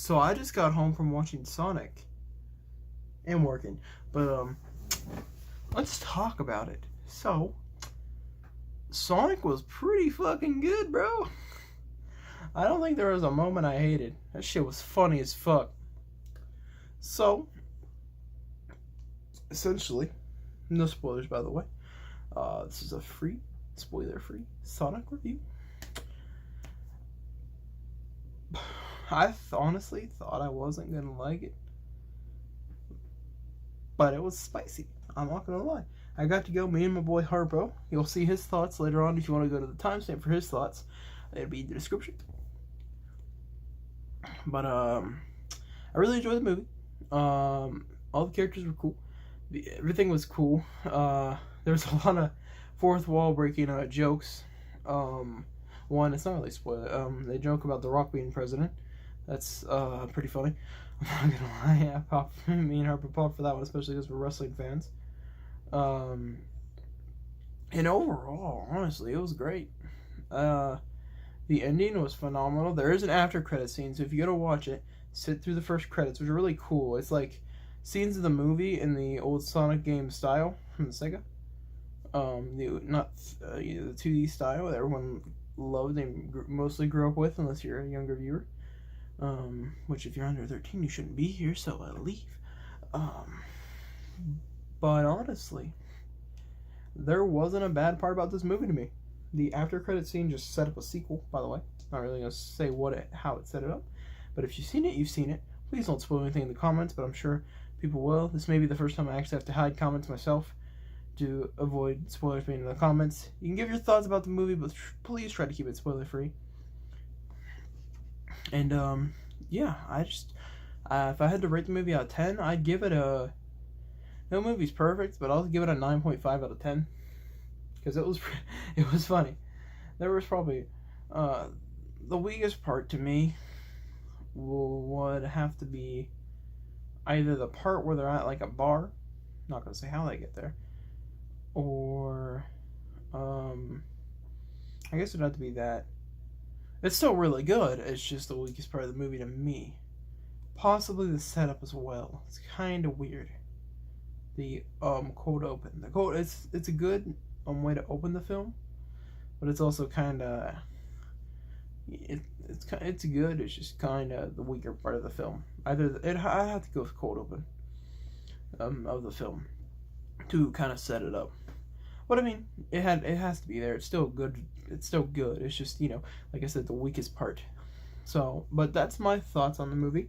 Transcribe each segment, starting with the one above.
So I just got home from watching Sonic and working, but let's talk about it. So Sonic was pretty fucking good, bro. I don't think there was a moment I hated. That shit was funny as fuck. So essentially, no spoilers by the way. This is a free, spoiler-free Sonic review. I honestly thought I wasn't gonna like it, but it was spicy. I'm not gonna lie. I got to go, me and my boy Harpo. You'll see his thoughts later on if you want to go to the timestamp for his thoughts. It'll be in the description. But I really enjoyed the movie. All the characters were cool. Everything was cool. There was a lot of fourth wall breaking jokes. One, it's not really a spoiler. They joke about The Rock being president. That's pretty funny. I'm not gonna lie. Me and Harper popped for that one, especially because we're wrestling fans. And overall, honestly, it was great. The ending was phenomenal. There is an after credit scene, so if you go to watch it, sit through the first credits, which are really cool. It's like scenes of the movie in the old Sonic game style from the Sega. The 2D style that everyone loved and mostly grew up with, unless you're a younger viewer. Which if you're under 13, you shouldn't be here, so I leave. But honestly, there wasn't a bad part about this movie to me. The after credit scene just set up a sequel, by the way. Not really gonna say how it set it up, but if you've seen it, you've seen it. Please don't spoil anything in the comments, but I'm sure people will. This may be the first time I actually have to hide comments myself to avoid spoilers being in the comments. You can give your thoughts about the movie, but please try to keep it spoiler free. And yeah, I just if I had to rate the movie out of 10, I'd give it a. No movie's perfect, but I'll give it a 9.5 out of 10 because it was funny. There was probably the weakest part to me would have to be either the part where they're at like a bar. Not gonna say how they get there, or I guess it'd have to be that. It's still really good. It's just the weakest part of the movie to me. Possibly the setup as well. It's kind of weird. The cold open. The cold. It's a good way to open the film, but it's also kind of it's good. It's just kind of the weaker part of the film. I have to go with cold open of the film to kind of set it up. But I mean, it has to be there. It's still good. It's still good. It's just, like I said, the weakest part. So, but that's my thoughts on the movie.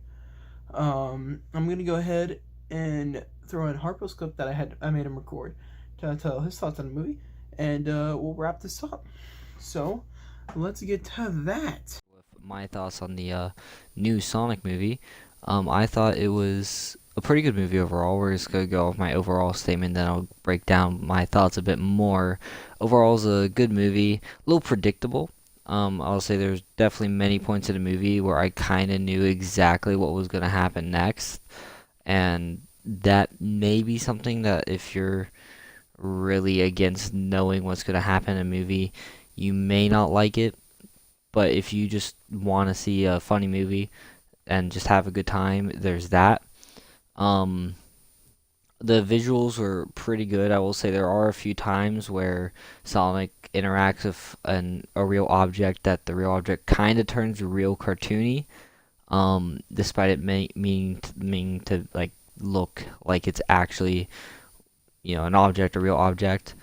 I'm gonna go ahead and throw in Harpo's clip that I made him record to tell his thoughts on the movie, and we'll wrap this up. So, let's get to that. With my thoughts on the new Sonic movie, I thought it was a pretty good movie overall. We're just going to go with my overall statement, then I'll break down my thoughts a bit more. Overall, it's a good movie, a little predictable. I'll say there's definitely many points in the movie where I kind of knew exactly what was going to happen next, and that may be something that if you're really against knowing what's going to happen in a movie, you may not like it. But if you just want to see a funny movie and just have a good time, there's that. The visuals were pretty good. I will say there are a few times where Sonic interacts with a real object that the real object kind of turns real cartoony, despite it meaning to like look like it's actually an object, a real object.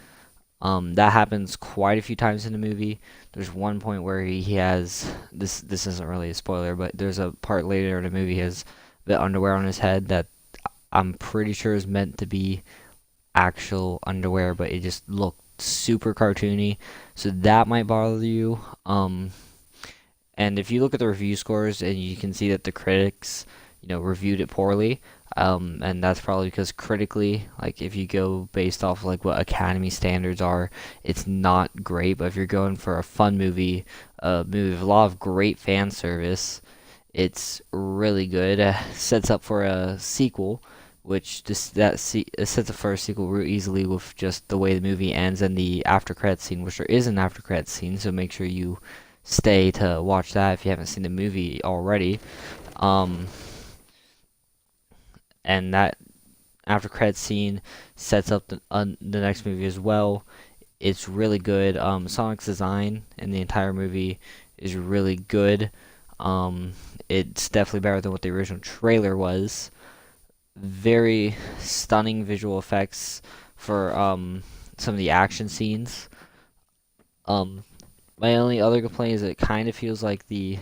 That happens quite a few times in the movie. There's one point where he has this isn't really a spoiler, but there's a part later in the movie he has the underwear on his head that I'm pretty sure is meant to be actual underwear, but it just looked super cartoony, so that might bother you. And if you look at the review scores, and you can see that the critics reviewed it poorly, and that's probably because critically, like if you go based off like what Academy standards are, it's not great. But if you're going for a fun movie, a movie with a lot of great fan service, it's really good. Sets up for a sequel, which sets up for a sequel real easily with just the way the movie ends and the after credits scene, which there is an after credits scene. So make sure you stay to watch that if you haven't seen the movie already. Um, and that after credit scene sets up the next movie as well. It's really good. Sonic's design in the entire movie is really good. Um, it's definitely better than what the original trailer was. Very stunning visual effects for some of the action scenes. Um, my only other complaint is it kind of feels like the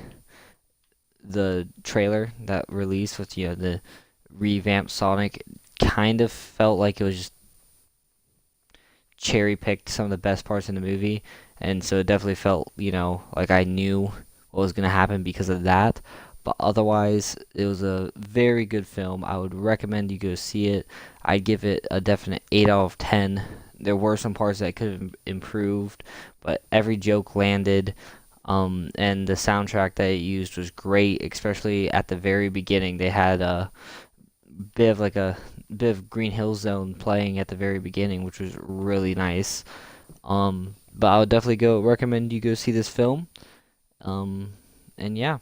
trailer that released with the revamped Sonic kind of felt like it was just cherry picked some of the best parts in the movie, and so it definitely felt like I knew what was gonna happen because of that. But otherwise, it was a very good film. I would recommend you go see it. I'd give it a definite 8 out of 10. There were some parts that could have improved, but every joke landed. And the soundtrack that it used was great, especially at the very beginning. They had a bit of Green Hill Zone playing at the very beginning, which was really nice. But I would definitely go recommend you go see this film. And yeah.